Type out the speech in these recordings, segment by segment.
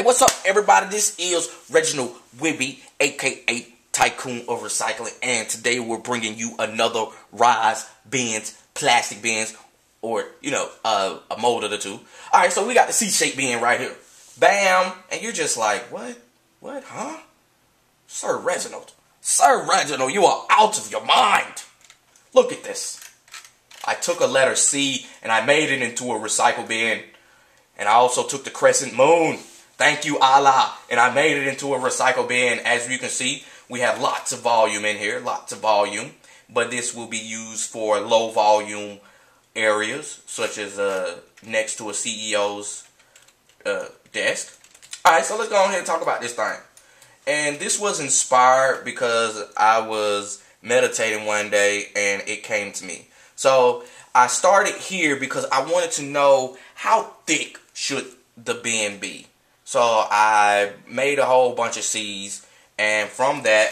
Hey, what's up, everybody? This is Reginald Whibbey, aka Tycoon of Recycling, and today we're bringing you another Rise bins, plastic bins, or a mold of the two. All right, so we got the C-shaped bin right here. Bam, and you're just like, what, huh? Sir Reginald, you are out of your mind. Look at this. I took a letter C and I made it into a recycle bin, and I also took the crescent moon. Thank you, Allah. And I made it into a recycle bin. As you can see, we have lots of volume in here, lots of volume. But this will be used for low volume areas, such as next to a CEO's desk. Alright, so let's go ahead and talk about this thing. And this was inspired because I was meditating one day and it came to me. So I started here because I wanted to know how thick should the bin be. So I made a whole bunch of C's, and from that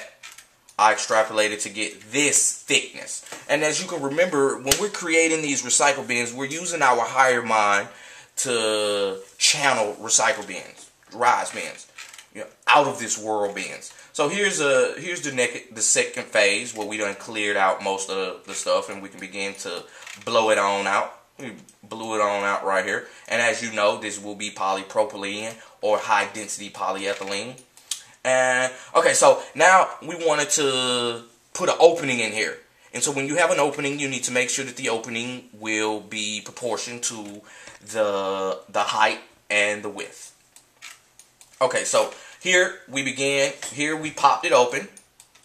I extrapolated to get this thickness. And as you can remember, when we're creating these recycle bins, we're using our higher mind to channel recycle bins, Rise bins, out of this world bins. So here's the second phase where we done cleared out most of the stuff, and we can begin to blow it on out. We blew it on out right here. And as you know, this will be polypropylene or high density polyethylene. And okay, so now we wanted to put an opening in here. And so when you have an opening, you need to make sure that the opening will be proportioned to the height and the width. Okay, so here we began. Here we popped it open,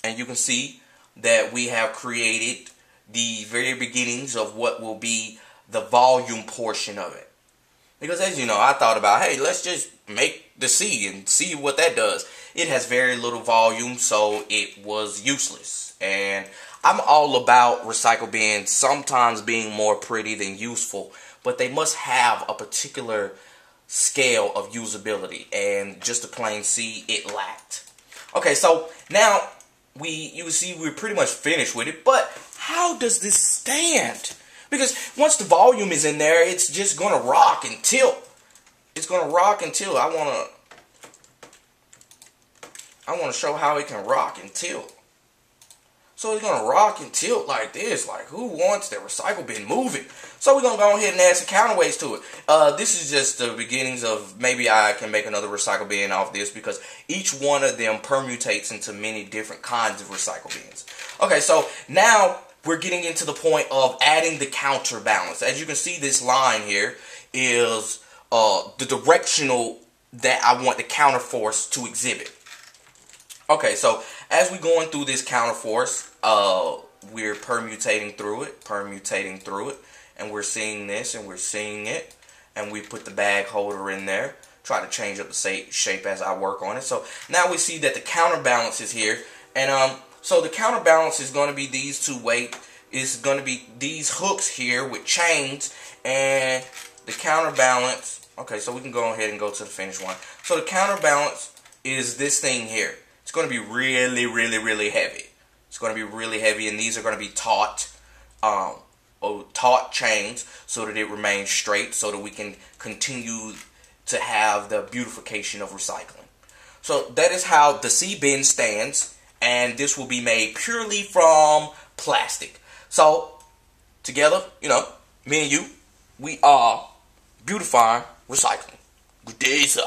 and you can see that we have created the very beginnings of what will be the volume portion of it. Because as you know, I thought about, hey, let's just make the C and see what that does. It has very little volume, so it was useless. And I'm all about recycle bins sometimes being more pretty than useful, but they must have a particular scale of usability, and just a plain C, it lacked. Okay, so now you see we're pretty much finished with it, but how does this stand? Because once the volume is in there, it's just going to rock and tilt. It's going to rock and tilt. I want to show how it can rock and tilt. So it's going to rock and tilt like this. Like, who wants their recycle bin moving? So we're going to go ahead and add some counterweights to it. This is just the beginnings of maybe I can make another recycle bin off this, because each one of them permutates into many different kinds of recycle bins. Okay, so now we're getting into the point of adding the counterbalance. As you can see, this line here is the directional that I want the counterforce to exhibit. Okay, so as we're going through this counterforce, we're permutating through it, and we're seeing this, and we're seeing it, and we put the bag holder in there, try to change up the shape as I work on it. So now we see that the counterbalance is here, and so the counterbalance is going to be these two weights. It's going to be these hooks here with chains, and the counterbalance. Okay, so we can go ahead and go to the finished one. So the counterbalance is this thing here. It's going to be really, really, really heavy. It's going to be really heavy, and these are going to be taut chains so that it remains straight, so that we can continue to have the beautification of recycling. So that is how the C-bin stands. And this will be made purely from plastic. So, together, me and you, we are beautifying recycling. Good day, sir.